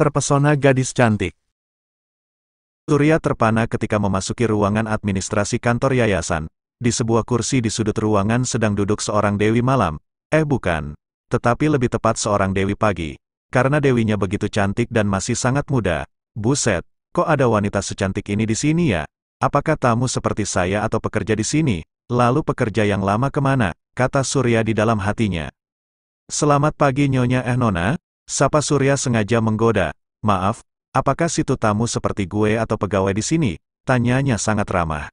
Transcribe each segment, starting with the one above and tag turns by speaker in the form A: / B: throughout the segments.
A: Terpesona gadis cantik. Surya terpana ketika memasuki ruangan administrasi kantor yayasan. Di sebuah kursi di sudut ruangan sedang duduk seorang dewi malam. Bukan. Tetapi lebih tepat seorang dewi pagi. Karena dewinya begitu cantik dan masih sangat muda. Buset, kok ada wanita secantik ini di sini ya? Apakah tamu seperti saya atau pekerja di sini? Lalu pekerja yang lama kemana? Kata Surya di dalam hatinya. Selamat pagi Nyonya Nona. Sapa Surya sengaja menggoda. Maaf, apakah situ tamu seperti gue atau pegawai di sini? Tanyanya sangat ramah.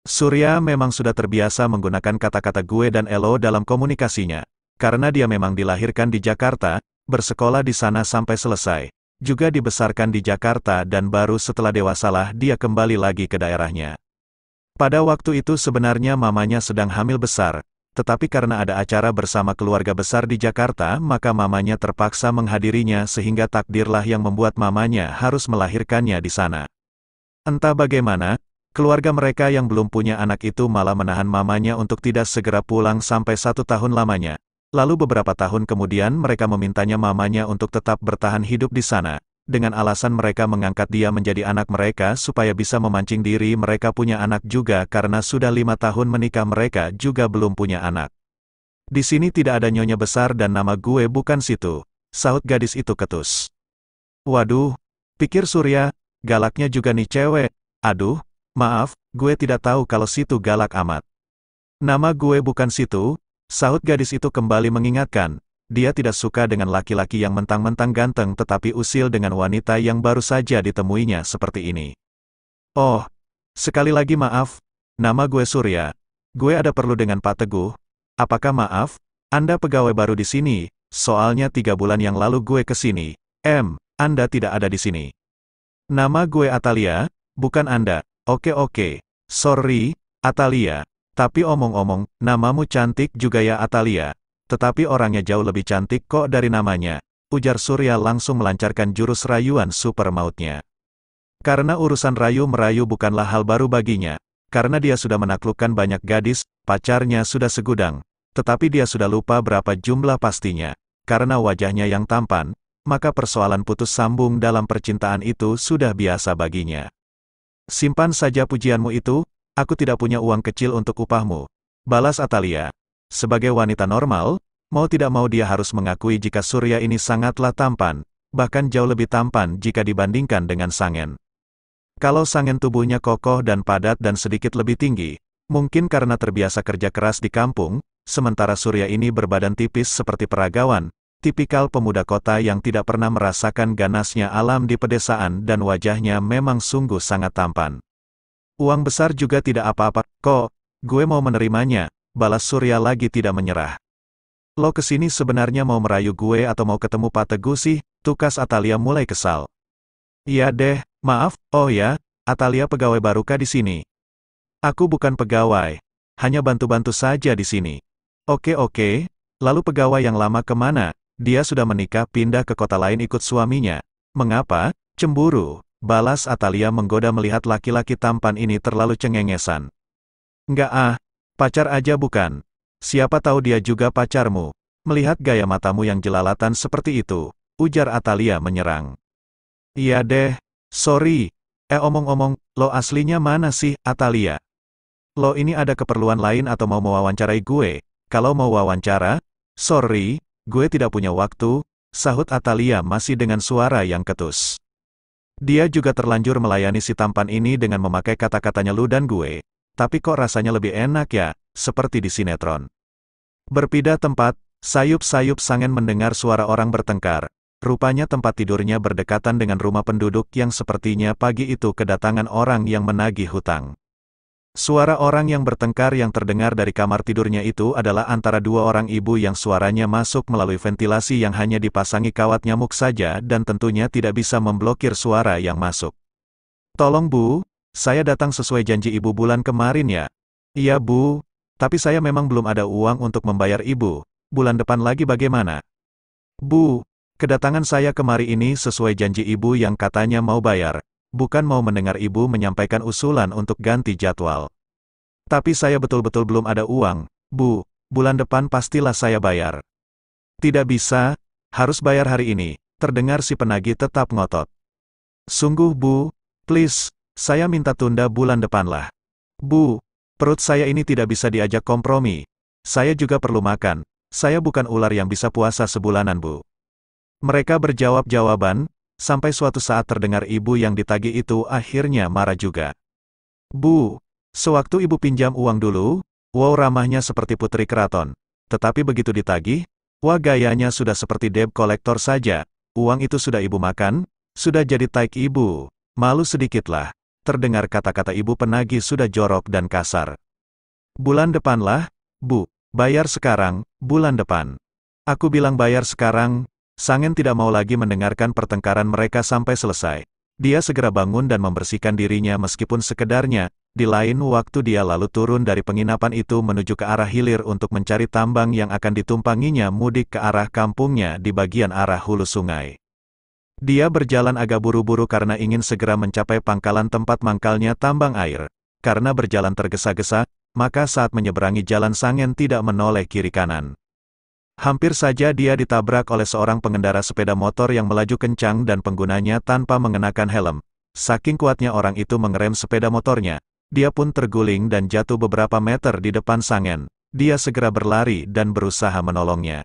A: Surya memang sudah terbiasa menggunakan kata-kata gue dan elo dalam komunikasinya. Karena dia memang dilahirkan di Jakarta, bersekolah di sana sampai selesai. Juga dibesarkan di Jakarta dan baru setelah dewasalah dia kembali lagi ke daerahnya. Pada waktu itu sebenarnya mamanya sedang hamil besar. Tetapi karena ada acara bersama keluarga besar di Jakarta, maka mamanya terpaksa menghadirinya sehingga takdirlah yang membuat mamanya harus melahirkannya di sana. Entah bagaimana, keluarga mereka yang belum punya anak itu malah menahan mamanya untuk tidak segera pulang sampai 1 tahun lamanya. Lalu beberapa tahun kemudian mereka memintanya mamanya untuk tetap bertahan hidup di sana. Dengan alasan mereka mengangkat dia menjadi anak mereka supaya bisa memancing diri mereka punya anak juga karena sudah 5 tahun menikah mereka juga belum punya anak. Di sini tidak ada nyonya besar dan nama gue bukan situ, sahut gadis itu ketus. Waduh, pikir Surya, galaknya juga nih cewek. Aduh, maaf, gue tidak tahu kalau situ galak amat. Nama gue bukan situ, sahut gadis itu kembali mengingatkan. Dia tidak suka dengan laki-laki yang mentang-mentang ganteng tetapi usil dengan wanita yang baru saja ditemuinya seperti ini. Oh, sekali lagi maaf, nama gue Surya. Gue ada perlu dengan Pak Teguh. Apakah maaf? Anda pegawai baru di sini, soalnya 3 bulan yang lalu gue ke sini. Anda tidak ada di sini. Nama gue Atalia, bukan Anda. Oke, sorry, Atalia. Tapi omong-omong, namamu cantik juga ya Atalia. Tetapi orangnya jauh lebih cantik kok dari namanya, ujar Surya langsung melancarkan jurus rayuan super mautnya. Karena urusan rayu-merayu bukanlah hal baru baginya, karena dia sudah menaklukkan banyak gadis, pacarnya sudah segudang, tetapi dia sudah lupa berapa jumlah pastinya. Karena wajahnya yang tampan, maka persoalan putus sambung dalam percintaan itu sudah biasa baginya. Simpan saja pujianmu itu, aku tidak punya uang kecil untuk upahmu, balas Atalia. Sebagai wanita normal, mau tidak mau dia harus mengakui jika Surya ini sangatlah tampan, bahkan jauh lebih tampan jika dibandingkan dengan Sangen. Kalau Sangen tubuhnya kokoh dan padat dan sedikit lebih tinggi, mungkin karena terbiasa kerja keras di kampung, sementara Surya ini berbadan tipis seperti peragawan, tipikal pemuda kota yang tidak pernah merasakan ganasnya alam di pedesaan dan wajahnya memang sungguh sangat tampan. Uang besar juga tidak apa-apa, kok, gue mau menerimanya. Balas Surya lagi tidak menyerah. Lo kesini sebenarnya mau merayu gue atau mau ketemu Pak Teguh sih? Tukas Atalia mulai kesal. Iya deh, maaf, oh ya, Atalia pegawai barukah di sini? Aku bukan pegawai, hanya bantu-bantu saja di sini. Oke, lalu pegawai yang lama kemana? Dia sudah menikah pindah ke kota lain ikut suaminya. Mengapa? Cemburu, balas Atalia menggoda melihat laki-laki tampan ini terlalu cengengesan. Enggak pacar aja bukan. Siapa tahu dia juga pacarmu. Melihat gaya matamu yang jelalatan seperti itu, ujar Atalia menyerang. Iya deh, sorry. Omong-omong, lo aslinya mana sih, Atalia? Lo ini ada keperluan lain atau mau mewawancarai gue? Kalau mau wawancara, sorry, gue tidak punya waktu, sahut Atalia masih dengan suara yang ketus. Dia juga terlanjur melayani si tampan ini dengan memakai kata-katanya lu dan gue. Tapi kok rasanya lebih enak ya, seperti di sinetron. Berpindah tempat, sayup-sayup Sangen mendengar suara orang bertengkar. Rupanya tempat tidurnya berdekatan dengan rumah penduduk yang sepertinya pagi itu kedatangan orang yang menagih hutang. Suara orang yang bertengkar yang terdengar dari kamar tidurnya itu adalah antara 2 orang ibu yang suaranya masuk melalui ventilasi yang hanya dipasangi kawat nyamuk saja dan tentunya tidak bisa memblokir suara yang masuk. Tolong Bu, saya datang sesuai janji Ibu bulan kemarin ya. Iya Bu, tapi saya memang belum ada uang untuk membayar Ibu. Bulan depan lagi bagaimana? Bu, kedatangan saya kemari ini sesuai janji Ibu yang katanya mau bayar. Bukan mau mendengar Ibu menyampaikan usulan untuk ganti jadwal. Tapi saya betul-betul belum ada uang, Bu. Bulan depan pastilah saya bayar. Tidak bisa, harus bayar hari ini. Terdengar si penagih tetap ngotot. Sungguh Bu, please, saya minta tunda bulan depan lah. Bu, perut saya ini tidak bisa diajak kompromi. Saya juga perlu makan. Saya bukan ular yang bisa puasa sebulanan Bu. Mereka berjawab-jawaban, sampai suatu saat terdengar ibu yang ditagih itu akhirnya marah juga. Bu, sewaktu ibu pinjam uang dulu, wow ramahnya seperti putri keraton. Tetapi begitu ditagih, wah gayanya sudah seperti debt collector saja. Uang itu sudah ibu makan, sudah jadi taik ibu. Malu sedikitlah. Terdengar kata-kata ibu penagih sudah jorok dan kasar. Bulan depan lah, Bu. Bayar sekarang, bulan depan. Aku bilang bayar sekarang. Sangen tidak mau lagi mendengarkan pertengkaran mereka sampai selesai. Dia segera bangun dan membersihkan dirinya meskipun sekedarnya. Di lain waktu dia lalu turun dari penginapan itu menuju ke arah hilir untuk mencari tambang yang akan ditumpanginya mudik ke arah kampungnya di bagian arah hulu sungai. Dia berjalan agak buru-buru karena ingin segera mencapai pangkalan tempat mangkalnya tambang air. Karena berjalan tergesa-gesa, maka saat menyeberangi jalan Sangen tidak menoleh kiri kanan. Hampir saja dia ditabrak oleh seorang pengendara sepeda motor yang melaju kencang dan penggunanya tanpa mengenakan helm. Saking kuatnya orang itu mengerem sepeda motornya, dia pun terguling dan jatuh beberapa meter di depan Sangen. Dia segera berlari dan berusaha menolongnya.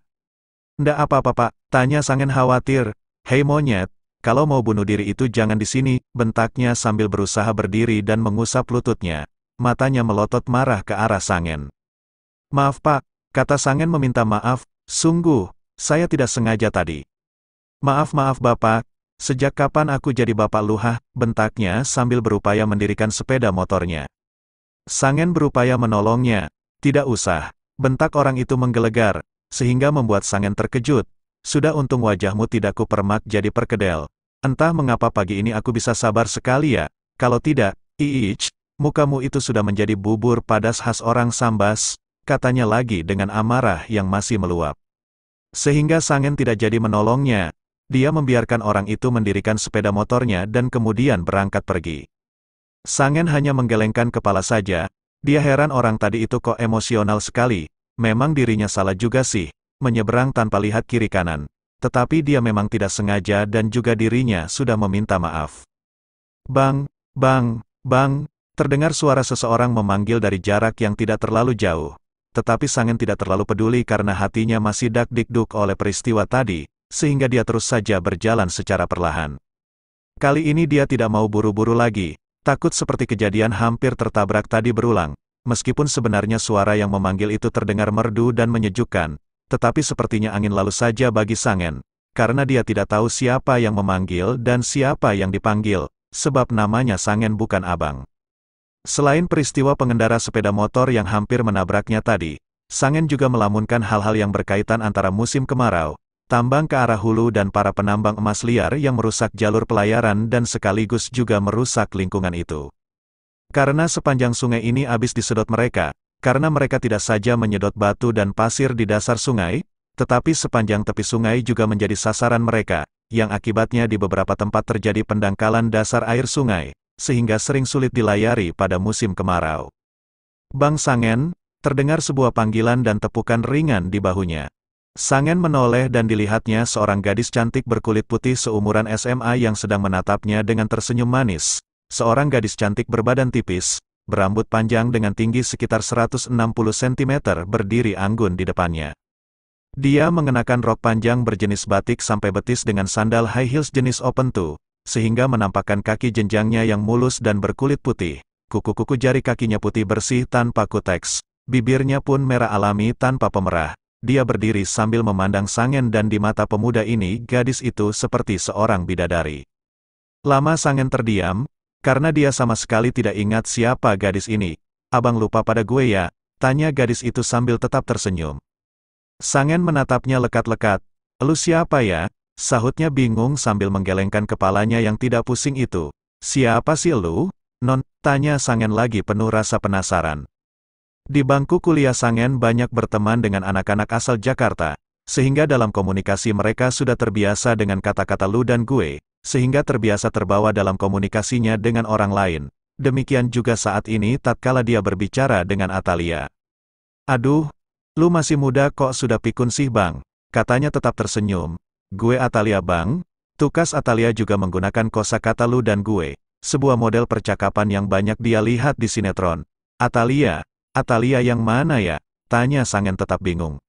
A: "Ndak apa-apa Pak," tanya Sangen khawatir. "Hei monyet, kalau mau bunuh diri itu jangan di sini," bentaknya sambil berusaha berdiri dan mengusap lututnya. Matanya melotot marah ke arah Sangen. "Maaf Pak," kata Sangen meminta maaf. "Sungguh, saya tidak sengaja tadi." Maaf Bapak, sejak kapan aku jadi Bapak Luhah?" bentaknya sambil berupaya mendirikan sepeda motornya. Sangen berupaya menolongnya. "Tidak usah," bentak orang itu menggelegar, sehingga membuat Sangen terkejut. "Sudah untung wajahmu tidak kupermak jadi perkedel. Entah mengapa pagi ini aku bisa sabar sekali ya, kalau tidak, mukamu itu sudah menjadi bubur padas khas orang Sambas," katanya lagi dengan amarah yang masih meluap. Sehingga Sangen tidak jadi menolongnya. Dia membiarkan orang itu mendirikan sepeda motornya dan kemudian berangkat pergi. Sangen hanya menggelengkan kepala saja. Dia heran orang tadi itu kok emosional sekali. Memang dirinya salah juga sih, menyeberang tanpa lihat kiri kanan. Tetapi dia memang tidak sengaja dan juga dirinya sudah meminta maaf. "Bang, bang, bang," terdengar suara seseorang memanggil dari jarak yang tidak terlalu jauh. Tetapi Sangen tidak terlalu peduli karena hatinya masih dak-dikduk oleh peristiwa tadi, sehingga dia terus saja berjalan secara perlahan. Kali ini dia tidak mau buru-buru lagi, takut seperti kejadian hampir tertabrak tadi berulang. Meskipun sebenarnya suara yang memanggil itu terdengar merdu dan menyejukkan, tetapi sepertinya angin lalu saja bagi Sangen, karena dia tidak tahu siapa yang memanggil dan siapa yang dipanggil, sebab namanya Sangen bukan abang. Selain peristiwa pengendara sepeda motor yang hampir menabraknya tadi, Sangen juga melamunkan hal-hal yang berkaitan antara musim kemarau, tambang ke arah hulu dan para penambang emas liar yang merusak jalur pelayaran dan sekaligus juga merusak lingkungan itu. Karena sepanjang sungai ini habis disedot mereka, karena mereka tidak saja menyedot batu dan pasir di dasar sungai, tetapi sepanjang tepi sungai juga menjadi sasaran mereka, yang akibatnya di beberapa tempat terjadi pendangkalan dasar air sungai, sehingga sering sulit dilayari pada musim kemarau. "Bang Sangen," terdengar sebuah panggilan dan tepukan ringan di bahunya. Sangen menoleh dan dilihatnya seorang gadis cantik berkulit putih seumuran SMA yang sedang menatapnya dengan tersenyum manis. Seorang gadis cantik berbadan tipis, berambut panjang dengan tinggi sekitar 160 cm berdiri anggun di depannya. Dia mengenakan rok panjang berjenis batik sampai betis dengan sandal high heels jenis open toe, sehingga menampakkan kaki jenjangnya yang mulus dan berkulit putih. Kuku-kuku jari kakinya putih bersih tanpa kuteks, bibirnya pun merah alami tanpa pemerah. Dia berdiri sambil memandang Sangen dan di mata pemuda ini gadis itu seperti seorang bidadari. Lama Sangen terdiam, karena dia sama sekali tidak ingat siapa gadis ini. "Abang lupa pada gue ya?" tanya gadis itu sambil tetap tersenyum. Sangen menatapnya lekat-lekat. "Lu siapa ya?" sahutnya bingung sambil menggelengkan kepalanya yang tidak pusing itu. "Siapa sih lu, Non?" tanya Sangen lagi penuh rasa penasaran. Di bangku kuliah Sangen banyak berteman dengan anak-anak asal Jakarta, sehingga dalam komunikasi mereka sudah terbiasa dengan kata-kata lu dan gue, sehingga terbiasa terbawa dalam komunikasinya dengan orang lain. Demikian juga saat ini tatkala dia berbicara dengan Atalia. "Aduh, lu masih muda kok sudah pikun sih bang," katanya tetap tersenyum. Gue Atalia bang. Tukas Atalia juga menggunakan kosakata lu dan gue. Sebuah model percakapan yang banyak dia lihat di sinetron. Atalia yang mana ya? Tanya Sangen tetap bingung.